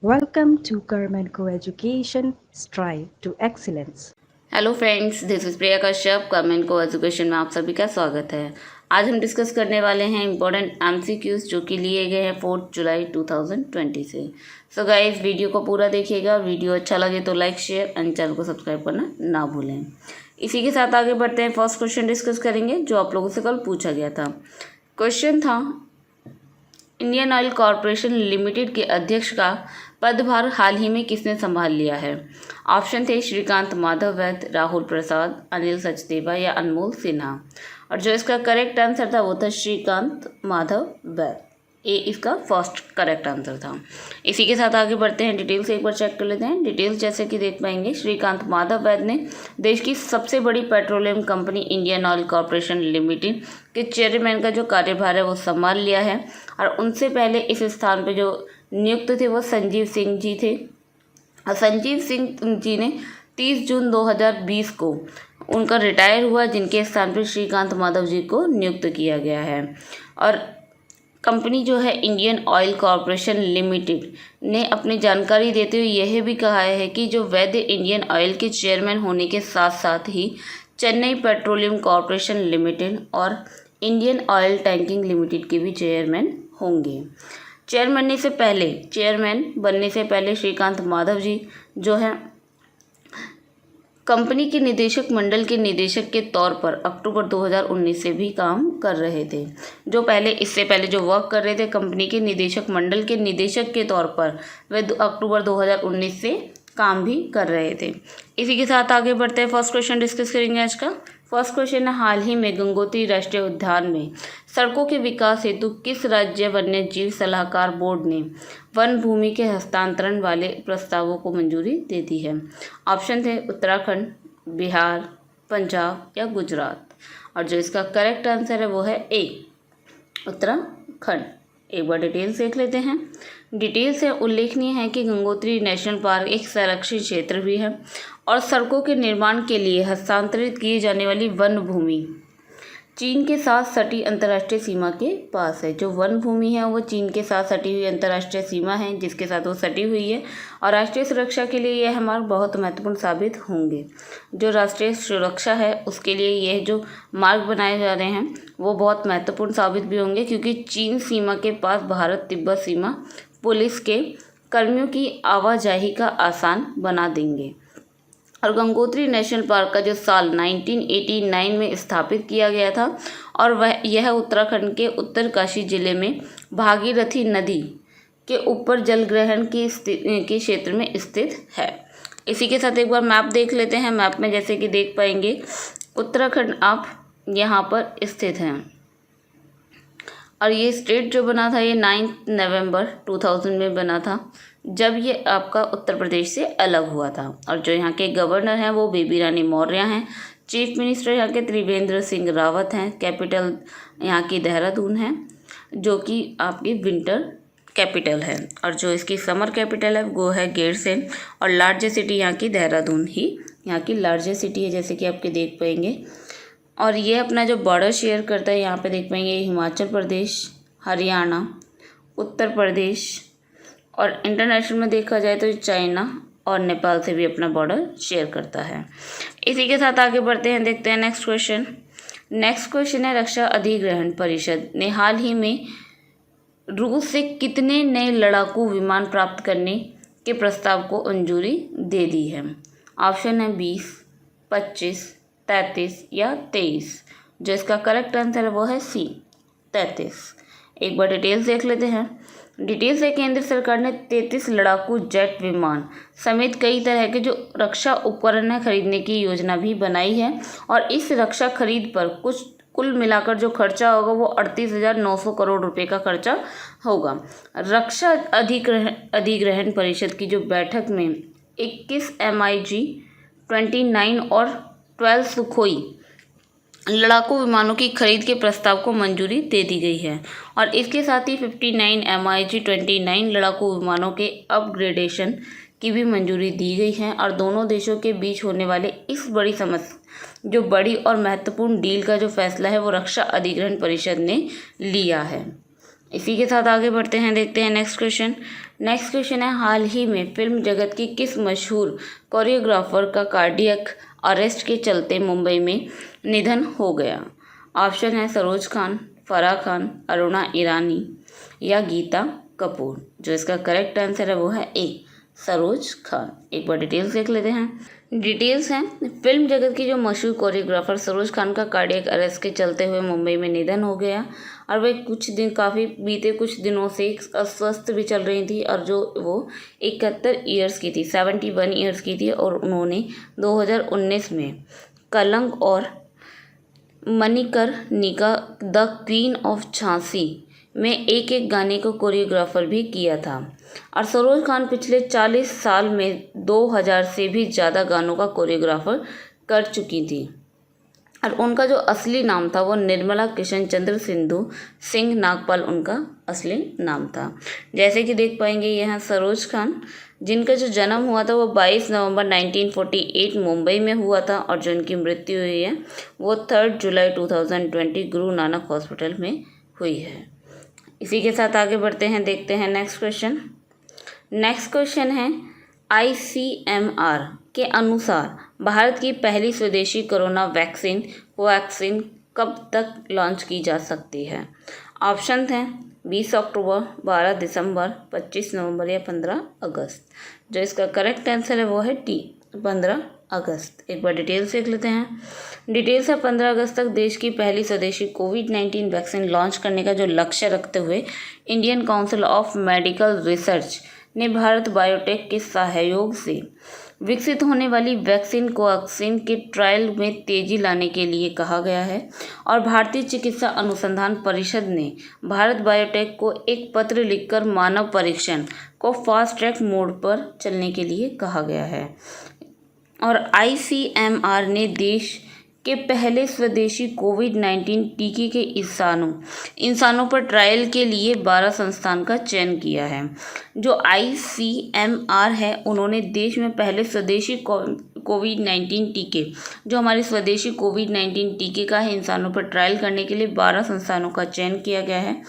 Welcome to Government Co-Education Strive to Excellence. Hello friends, this is Priya Kashyap. Government को education में आप सभी का स्वागत है। आज हम डिस्कस करने वाले हैं इंपॉर्टेंट एमसीक्यूज जो कि लिए गए हैं 4 जुलाई 2020 से। सो गाइस, वीडियो को पूरा देखिएगा। वीडियो अच्छा लगे तो लाइक, शेयर एंड चैनल को सब्सक्राइब करना ना भूलें। इसी के साथ आगे बढ़ते हैं। फर्स्ट क्वेश्चन डिस्कस करेंगे जो आप लोगों से कल पूछा गया था। क्वेश्चन था, इंडियन ऑयल कॉरपोरेशन लिमिटेड के अध्यक्ष का पदभार हाल ही में किसने संभाल लिया है? ऑप्शन थे श्रीकांत माधव वैद्य, राहुल प्रसाद, अनिल सचदेवा या अनमोल सिन्हा। और जो इसका करेक्ट आंसर था वो था श्रीकांत माधव वैद्य। ए इसका फर्स्ट करेक्ट आंसर था। इसी के साथ आगे बढ़ते हैं। डिटेल्स एक बार चेक कर लेते हैं। डिटेल्स जैसे कि देख पाएंगे, श्रीकांत माधव वैद्य ने देश की सबसे बड़ी petroleum company Indian oil corporation limited के चेयरमैन का जो कार्यभार है वो संभाल लिया है। और उनसे पहले इस स्थान पे जो नियुक्त थे वो संजीव सिंह जी थे। और संजीव सिंह जी ने 30 जून 2020 को उनका रिटायर हुआ, जिनके स्थान पर श्रीकांत माधव जी को नियुक्त किया गया है। और कंपनी जो है इंडियन ऑयल कॉरपोरेशन लिमिटेड ने अपनी जानकारी देते हुए यह भी कहा है कि जो वैद्य इंडियन ऑयल के चेयरमैन होने के साथ साथ ही चेन्नई पेट्रोलियम कॉरपोरेशन लिमिटेड और इंडियन ऑयल टैंकिंग लिमिटेड के भी चेयरमैन होंगे। चेयरमैन बनने से पहले श्रीकांत माधव जी जो है कंपनी के निदेशक मंडल के निदेशक के तौर पर अक्टूबर 2019 से भी काम कर रहे थे। इससे पहले जो वर्क कर रहे थे कंपनी के निदेशक मंडल के निदेशक के तौर पर, वे अक्टूबर 2019 से काम भी कर रहे थे। इसी के साथ आगे बढ़ते हैं। फर्स्ट क्वेश्चन डिस्कस करेंगे आज का। फर्स्ट क्वेश्चन है, हाल ही में गंगोत्री राष्ट्रीय उद्यान में सड़कों के विकास हेतु किस राज्य वन्य जीव सलाहकार बोर्ड ने वन भूमि के हस्तांतरण वाले प्रस्तावों को मंजूरी दे दी है? ऑप्शन थे उत्तराखंड, बिहार, पंजाब या गुजरात। और जो इसका करेक्ट आंसर है वो है ए, उत्तराखंड। एक बार डिटेल्स देख लेते हैं। डिटेल्स से उल्लेखनीय है कि गंगोत्री नेशनल पार्क एक संरक्षित क्षेत्र भी है और सड़कों के निर्माण के लिए हस्तांतरित किए जाने वाली वन भूमि चीन के साथ सटी अंतर्राष्ट्रीय सीमा के पास है। जो वन भूमि है वो चीन के साथ सटी हुई अंतर्राष्ट्रीय सीमा है, जिसके साथ वो सटी हुई है और राष्ट्रीय सुरक्षा के लिए यह हमारा बहुत महत्वपूर्ण साबित होंगे। जो राष्ट्रीय सुरक्षा है उसके लिए यह जो मार्ग बनाए जा रहे हैं वो बहुत महत्वपूर्ण साबित भी होंगे, क्योंकि चीन सीमा के पास भारत तिब्बत सीमा पुलिस के कर्मियों की आवाजाही का आसान बना देंगे। और गंगोत्री नेशनल पार्क का जो साल 1989 में स्थापित किया गया था और यह उत्तराखंड के उत्तरकाशी जिले में भागीरथी नदी के ऊपर जलग्रहण के क्षेत्र में स्थित है। इसी के साथ एक बार मैप देख लेते हैं। मैप में जैसे कि देख पाएंगे उत्तराखंड आप यहाँ पर स्थित हैं और ये स्टेट जो बना था ये 9 नवंबर 2000 में बना था, जब ये आपका उत्तर प्रदेश से अलग हुआ था। और जो यहाँ के गवर्नर हैं वो बेबी रानी मौर्य हैं। चीफ मिनिस्टर यहाँ के त्रिवेंद्र सिंह रावत हैं। कैपिटल यहाँ की देहरादून है, जो कि आपकी विंटर कैपिटल है। और जो इसकी समर कैपिटल है वो है गैरसैंण। और लार्जेस्ट सिटी यहाँ की देहरादून ही यहाँ की लार्जेस्ट सिटी है, जैसे कि आपके देख पाएंगे। और ये अपना जो बॉर्डर शेयर करता है यहाँ पे देख पाएंगे हिमाचल प्रदेश, हरियाणा, उत्तर प्रदेश और इंटरनेशनल में देखा जाए तो चाइना और नेपाल से भी अपना बॉर्डर शेयर करता है। इसी के साथ आगे बढ़ते हैं, देखते हैं नेक्स्ट क्वेश्चन। नेक्स्ट क्वेश्चन है, रक्षा अधिग्रहण परिषद ने हाल ही में रूस से कितने नए लड़ाकू विमान प्राप्त करने के प्रस्ताव को मंजूरी दे दी है? ऑप्शन है 20, 25, 33 या 23। जो इसका करेक्ट आंसर है वो है सी, 33। एक बार डिटेल्स देख लेते हैं। डिटेल्स है, केंद्र सरकार ने 33 लड़ाकू जेट विमान समेत कई तरह के जो रक्षा उपकरण खरीदने की योजना भी बनाई है। और इस रक्षा खरीद पर कुल मिलाकर जो खर्चा होगा वो 38,900 करोड़ रुपए का खर्चा होगा। रक्षा अधिग्रहण परिषद की जो बैठक में 21 MiG 29 और 12 सुखोई लड़ाकू विमानों की खरीद के प्रस्ताव को मंजूरी दे दी गई है। और इसके साथ ही 59 MiG 29 लड़ाकू विमानों के अपग्रेडेशन की भी मंजूरी दी गई है। और दोनों देशों के बीच होने वाले इस बड़ी और महत्वपूर्ण डील का जो फैसला है वो रक्षा अधिग्रहण परिषद ने लिया है। इसी के साथ आगे बढ़ते हैं, देखते हैं नेक्स्ट क्वेश्चन। नेक्स्ट क्वेश्चन है, हाल ही में फिल्म जगत की किस मशहूर कोरियोग्राफर का कार्डियक अरेस्ट के चलते मुंबई में निधन हो गया? ऑप्शन है सरोज खान, फराह खान, अरुणा ईरानी या गीता कपूर। जो इसका करेक्ट आंसर है वो है ए, सरोज खान। एक बार डिटेल्स देख लेते हैं। डिटेल्स हैं, फिल्म जगत की जो मशहूर कोरियोग्राफर सरोज खान का कार्डियक अरेस्ट के चलते हुए मुंबई में निधन हो गया और वे बीते कुछ दिनों से अस्वस्थ भी चल रही थी और जो वो 71 ईयर्स की थी, 71 ईयर्स की थी और उन्होंने 2019 में कलंक और Manikarnika the queen of Jhansi में एक गाने को कोरियोग्राफर भी किया था और सरोज खान पिछले 40 साल में 2000 से भी ज़्यादा गानों का कोरियोग्राफर कर चुकी थी और उनका जो असली नाम था वो निर्मला किशन चंद्र सिंह नागपाल उनका असली नाम था। जैसे कि देख पाएंगे यहाँ सरोज खान जिनका जो जन्म हुआ था वो 22 नवंबर 1948 मुंबई में हुआ था और जो इनकी मृत्यु हुई है वो 3 जुलाई 2020 गुरु नानक हॉस्पिटल में हुई है। इसी के साथ आगे बढ़ते हैं, देखते हैं नेक्स्ट क्वेश्चन। नेक्स्ट क्वेश्चन है, ICMR के अनुसार भारत की पहली स्वदेशी कोरोना वैक्सीन कोवैक्सीन कब तक लॉन्च की जा सकती है? ऑप्शन हैं 20 अक्टूबर, 12 दिसंबर, 25 नवंबर या 15 अगस्त। जो इसका करेक्ट आंसर है वो है टी, 15 अगस्त। एक बार डिटेल्स देख लेते हैं। डिटेल्स है, 15 अगस्त तक देश की पहली स्वदेशी कोविड-19 वैक्सीन लॉन्च करने का जो लक्ष्य रखते हुए Indian council of medical research ने भारत बायोटेक के सहयोग से विकसित होने वाली वैक्सीन कोवैक्सीन के ट्रायल में तेजी लाने के लिए कहा गया है और भारतीय चिकित्सा अनुसंधान परिषद ने भारत बायोटेक को एक पत्र लिखकर मानव परीक्षण को फास्ट ट्रैक मोड पर चलने के लिए कहा गया है और ICMR ने देश के पहले स्वदेशी कोविड-19 टीके के इंसानों पर ट्रायल के लिए 12 संस्थान का चयन किया है। जो ICMR है उन्होंने देश में पहले स्वदेशी कोविड-19 टीके जो हमारे स्वदेशी कोविड-19 टीके का है इंसानों पर ट्रायल करने के लिए 12 संस्थानों का चयन किया गया है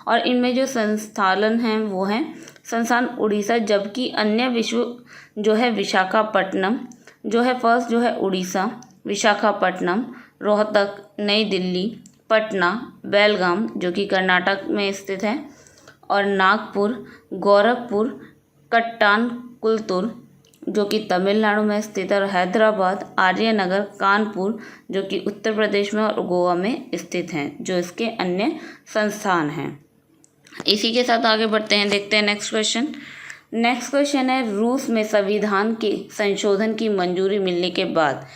और इनमें जो संस्थान हैं वो हैं संस्थान उड़ीसा, जबकि अन्य जो है विशाखापट्टनम जो है फर्स्ट जो है उड़ीसा, विशाखापट्टनम, रोहतक, नई दिल्ली, पटना, बेलगाम जो कि कर्नाटक में स्थित है और नागपुर, गोरखपुर, कट्टानकुलतुर जो कि तमिलनाडु में स्थित है और हैदराबाद, आर्यनगर, कानपुर जो कि उत्तर प्रदेश में और गोवा में स्थित हैं जो इसके अन्य संस्थान हैं। इसी के साथ आगे बढ़ते हैं, देखते हैं नेक्स्ट क्वेश्चन। नेक्स्ट क्वेश्चन है, रूस में संविधान के संशोधन की मंजूरी मिलने के बाद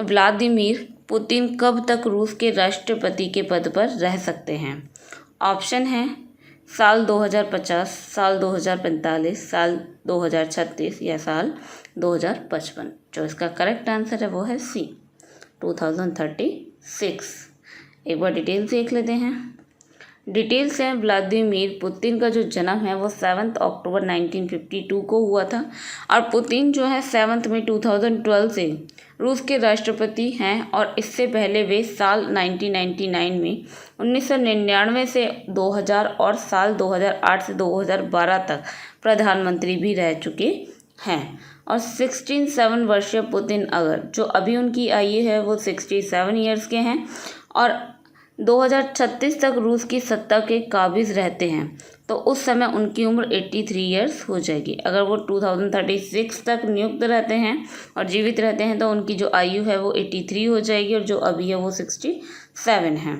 व्लादिमीर पुतिन कब तक रूस के राष्ट्रपति के पद पर रह सकते हैं? ऑप्शन है साल 2050, साल 2045, साल 2036 या साल 2055। जो इसका करेक्ट आंसर है वो है सी, 2036। एक बार डिटेल्स देख लेते हैं। डिटेल्स हैं, व्लादिमीर पुतिन का जो जन्म है वो 7 अक्टूबर 1952 को हुआ था और पुतिन जो है 7 मई 2012 से रूस के राष्ट्रपति हैं और इससे पहले वे साल 1999 में 1999 से 2000 और साल 2008 से 2012 तक प्रधानमंत्री भी रह चुके हैं और 67 वर्षीय पुतिन जो अभी उनकी आयु है वो 67 ईयर्स के हैं और 2036 तक रूस की सत्ता के काबिज रहते हैं तो उस समय उनकी उम्र 83 ईयर्स हो जाएगी। अगर वो 2036 तक नियुक्त रहते हैं और जीवित रहते हैं तो उनकी जो आयु है वो 83 हो जाएगी और जो अभी है वो 67 है।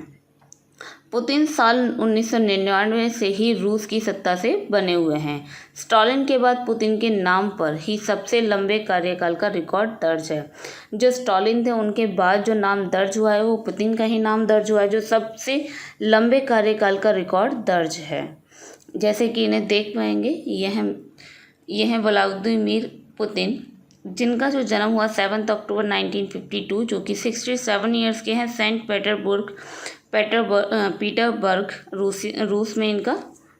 पुतिन साल 1999 से ही रूस की सत्ता से बने हुए हैं। स्टालिन के बाद पुतिन के नाम पर ही सबसे लंबे कार्यकाल का रिकॉर्ड दर्ज है। जो स्टालिन थे उनके बाद जो नाम दर्ज हुआ है वो पुतिन का ही नाम दर्ज हुआ है जो सबसे लंबे कार्यकाल का रिकॉर्ड दर्ज है। जैसे कि इन्हें देख पाएंगे, यह है व्लादिमीर पुतिन जिनका जो जन्म हुआ 7 अक्टूबर 1952 जो कि 67 ईयर्स के हैं। सेंट पीटरबर्ग रूस में इनका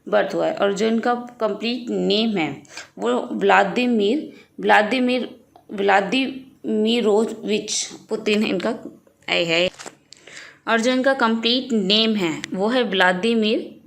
बर्थ हुआ है और जो इनका कंप्लीट नेम है वो व्लादिमीरोविच पुतिन इनका है। और जो इनका कंप्लीट नेम है वो है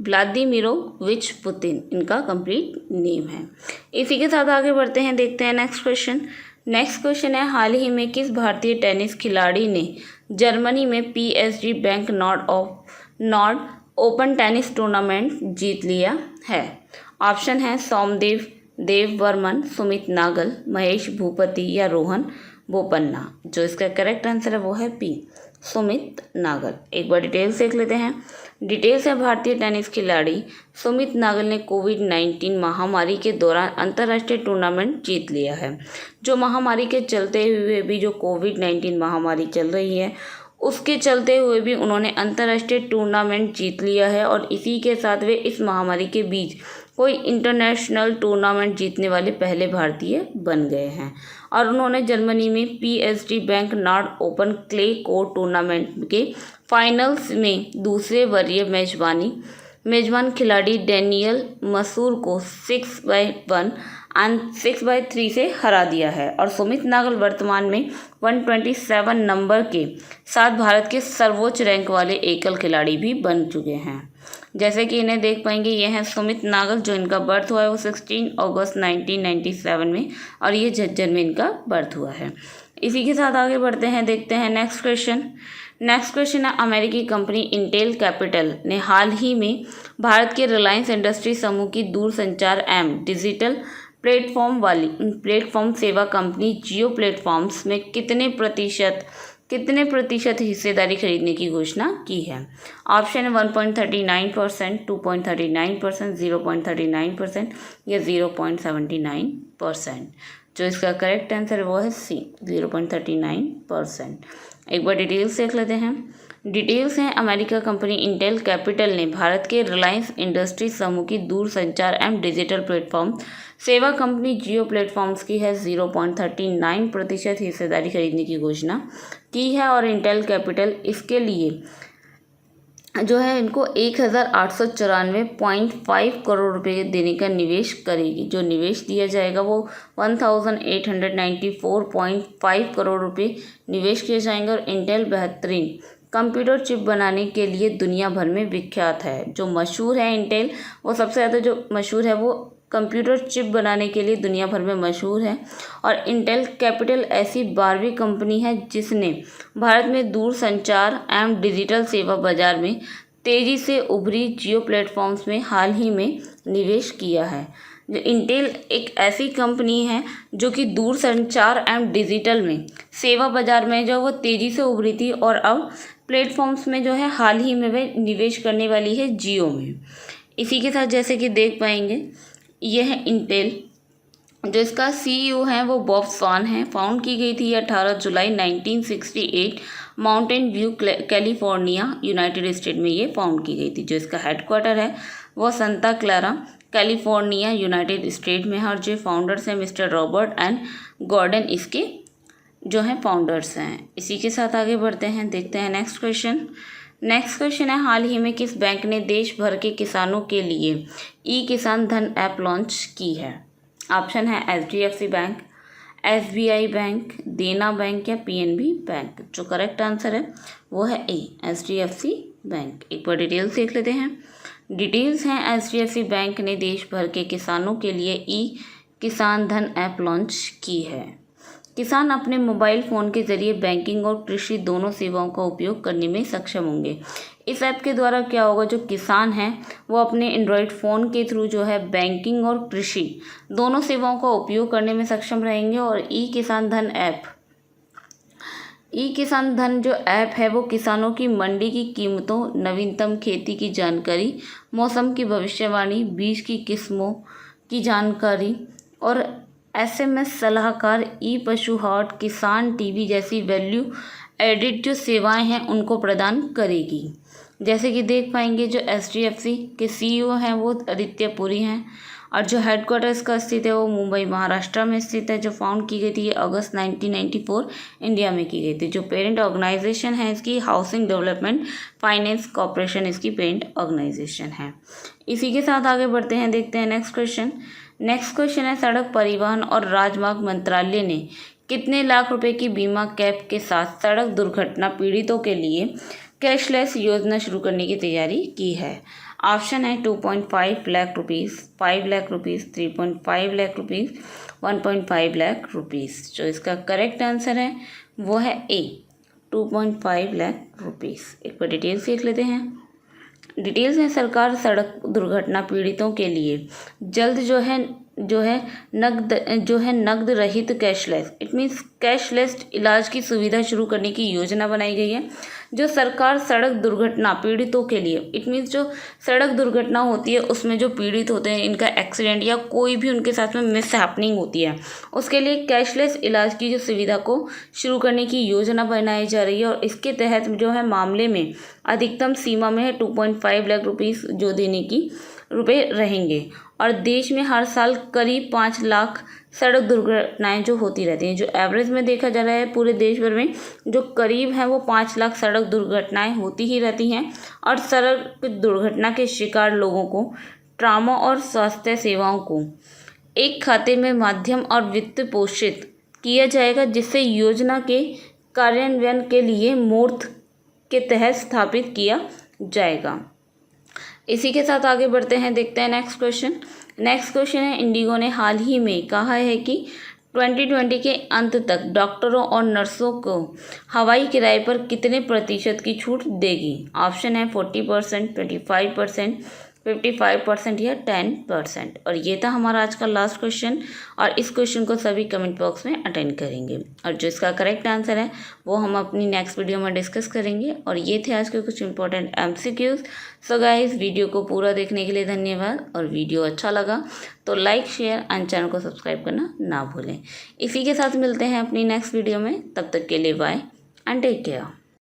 व्लादिमीरोविच पुतिन, इनका कंप्लीट नेम है। इसी के साथ आगे बढ़ते हैं, देखते हैं नेक्स्ट क्वेश्चन। नेक्स्ट क्वेश्चन है, हाल ही में किस भारतीय टेनिस खिलाड़ी ने जर्मनी में PSG bank Nord open tennis tournament जीत लिया है? ऑप्शन है सोमदेव देव वर्मन, सुमित नागल, महेश भूपति या रोहन बोपन्ना। जो इसका करेक्ट आंसर है वो है पी, सुमित नागल। एक बार डिटेल्स देख लेते हैं। डिटेल्स है, भारतीय टेनिस खिलाड़ी सुमित नागल ने कोविड-19 महामारी के दौरान अंतर्राष्ट्रीय टूर्नामेंट जीत लिया है। जो महामारी के चलते हुए भी, जो कोविड-19 महामारी चल रही है उसके चलते हुए भी उन्होंने अंतर्राष्ट्रीय टूर्नामेंट जीत लिया है, और इसी के साथ वे इस महामारी के बीच कोई इंटरनेशनल टूर्नामेंट जीतने वाले पहले भारतीय बन गए हैं। और उन्होंने जर्मनी में PSG bank Nord open clay court tournament के फाइनल्स में दूसरे वरीय मेजबान खिलाड़ी डेनियल मसूर को 6-1 और 6-3 से हरा दिया है। और सुमित नागल वर्तमान में 127 नंबर के साथ भारत के सर्वोच्च रैंक वाले एकल खिलाड़ी भी बन चुके हैं। जैसे कि इन्हें देख पाएंगे, ये हैं सुमित नागल। जो इनका बर्थ हुआ है वो 16 अगस्त 1997 में, और ये झज्जर में इनका बर्थ हुआ है। इसी के साथ आगे बढ़ते हैं, देखते हैं नेक्स्ट क्वेश्चन। नेक्स्ट क्वेश्चन है, अमेरिकी कंपनी इंटेल कैपिटल ने हाल ही में भारत के रिलायंस इंडस्ट्री समूह की दूरसंचार एवं डिजिटल प्लेटफॉर्म सेवा कंपनी जियो प्लेटफॉर्म्स में कितने प्रतिशत हिस्सेदारी खरीदने की घोषणा की है? ऑप्शन है 1.39%, 2.39%, 0.39% या 0.79%। जो इसका करेक्ट आंसर है वो है सी, 0.39%। एक बार डिटेल्स देख लेते हैं। डिटेल्स हैं, अमेरिका कंपनी इंटेल कैपिटल ने भारत के रिलायंस इंडस्ट्री समूह की दूरसंचार एवं डिजिटल प्लेटफॉर्म सेवा कंपनी जियो प्लेटफॉर्म्स की है 0.39% हिस्सेदारी खरीदने की घोषणा की है। और इंटेल कैपिटल इसके लिए जो है इनको 1894.5 करोड़ रुपए देने का निवेश करेगी। जो निवेश दिया जाएगा वो 1894.5 करोड़ रुपए निवेश किए जाएंगे। और इंटेल बेहतरीन कंप्यूटर चिप बनाने के लिए दुनिया भर में विख्यात है। जो मशहूर है इंटेल, वो सबसे ज़्यादा जो मशहूर है वो कंप्यूटर चिप बनाने के लिए दुनिया भर में मशहूर है। और इंटेल कैपिटल ऐसी 12वीं कंपनी है जिसने भारत में दूरसंचार एवं डिजिटल सेवा बाजार में तेज़ी से उभरी जियो प्लेटफॉर्म्स में हाल ही में निवेश किया है। इंटेल एक ऐसी कंपनी है जो कि दूरसंचार एवं डिजिटल में सेवा बाजार में जो वो तेज़ी से उभरी थी, और अब प्लेटफॉर्म्स में जो है हाल ही में वे निवेश करने वाली है जियो में। इसी के साथ जैसे कि देख पाएंगे, यह है इंटेल। जो इसका CEO है वो बॉब स्वान है। फाउंड की गई थी 18 जुलाई 1968 mountain view California United state में ये फाउंड की गई थी। जो इसका हेडक्वार्टर है वो संता क्लारा कैलिफोर्निया यूनाइटेड स्टेट में है। और जो फाउंडर्स हैं मिस्टर रॉबर्ट एंड गॉर्डन इसके जो हैं फाउंडर्स हैं। इसी के साथ आगे बढ़ते हैं, देखते हैं नेक्स्ट क्वेश्चन। नेक्स्ट क्वेश्चन है, हाल ही में किस बैंक ने देश भर के किसानों के लिए ई-किसान धन ऐप लॉन्च की है? ऑप्शन है HDFC बैंक, SBI बैंक, देना बैंक या PNB बैंक। जो करेक्ट आंसर है वो है ए, HDFC बैंक। एक बार डिटेल्स देख लेते हैं। डिटेल्स हैं, HDFC बैंक ने देश भर के किसानों के लिए ई-किसान धन ऐप लॉन्च की है। किसान अपने मोबाइल फ़ोन के जरिए बैंकिंग और कृषि दोनों सेवाओं का उपयोग करने में सक्षम होंगे। इस ऐप के द्वारा क्या होगा, जो किसान हैं वो अपने एंड्रॉयड फ़ोन के थ्रू जो है बैंकिंग और कृषि दोनों सेवाओं का उपयोग करने में सक्षम रहेंगे। और ई-किसान धन जो ऐप है वो किसानों की मंडी की कीमतों, नवीनतम खेती की जानकारी, मौसम की भविष्यवाणी, बीज की किस्मों की जानकारी और SMS सलाहकार, ई-पशु हाट, किसान टीवी जैसी वैल्यू एडिड जो सेवाएं हैं उनको प्रदान करेगी। जैसे कि देख पाएंगे, जो HDFC के CEO हैं वो आदित्य पुरी हैं, और जो हेडक्वार्टर इसका स्थित है वो मुंबई महाराष्ट्र में स्थित है। जो फाउंड की गई थी अगस्त 1994 इंडिया में की गई थी। जो पेरेंट ऑर्गेनाइजेशन है इसकी हाउसिंग डेवलपमेंट फाइनेंस कॉर्पोरेशन इसकी पेरेंट ऑर्गेनाइजेशन है। इसी के साथ आगे बढ़ते हैं, देखते हैं नेक्स्ट क्वेश्चन। नेक्स्ट क्वेश्चन है, सड़क परिवहन और राजमार्ग मंत्रालय ने कितने लाख रुपए की बीमा कैप के साथ सड़क दुर्घटना पीड़ितों के लिए कैशलेस योजना शुरू करने की तैयारी की है? ऑप्शन है 2.5 lakh rupees, 5 lakh rupees, 3.5 lakh rupees, 1.5 lakh rupees. जो इसका करेक्ट आंसर है वो है ए, 2.5 लाख रुपीज़। एक बार डिटेल्स देख लेते हैं। डिटेल्स में सरकार सड़क दुर्घटना पीड़ितों के लिए जल्द जो है नकद रहित कैशलेस, इट मीन्स कैशलेस इलाज की सुविधा शुरू करने की योजना बनाई गई है। जो सरकार सड़क दुर्घटना पीड़ितों के लिए, इट मीन्स जो सड़क दुर्घटना होती है उसमें जो पीड़ित होते हैं, इनका एक्सीडेंट या कोई भी उनके साथ में मिस हैपनिंग होती है, उसके लिए कैशलेस इलाज की जो सुविधा को शुरू करने की योजना बनाई जा रही है। और इसके तहत जो है मामले में अधिकतम सीमा में है 2.5 लाख रुपीज़ जो देने की रुपए रहेंगे। और देश में हर साल करीब 5 लाख सड़क दुर्घटनाएं जो होती रहती हैं, जो एवरेज में देखा जा रहा है पूरे देश भर में जो करीब है वो 5 लाख सड़क दुर्घटनाएं होती ही रहती हैं। और सड़क दुर्घटना के शिकार लोगों को ट्रामा और स्वास्थ्य सेवाओं को एक खाते में माध्यम और वित्त पोषित किया जाएगा, जिससे योजना के कार्यान्वयन के लिए मूर्त के तहत स्थापित किया जाएगा। इसी के साथ आगे बढ़ते हैं, देखते हैं नेक्स्ट क्वेश्चन। नेक्स्ट क्वेश्चन है, इंडिगो ने हाल ही में कहा है कि 2020 के अंत तक डॉक्टरों और नर्सों को हवाई किराए पर कितने प्रतिशत की छूट देगी? ऑप्शन है 40%, 25%, 55% या 10%। और ये था हमारा आज का लास्ट क्वेश्चन। और इस क्वेश्चन को सभी कमेंट बॉक्स में अटेंड करेंगे और जो इसका करेक्ट आंसर है वो हम अपनी नेक्स्ट वीडियो में डिस्कस करेंगे। और ये थे आज के कुछ important MCQs। So guys, video को पूरा देखने के लिए धन्यवाद। और वीडियो अच्छा लगा तो लाइक, शेयर एंड चैनल को सब्सक्राइब करना ना भूलें। इसी के साथ मिलते हैं अपनी नेक्स्ट वीडियो में। तब तक के लिए बाय एंड टेक केयर।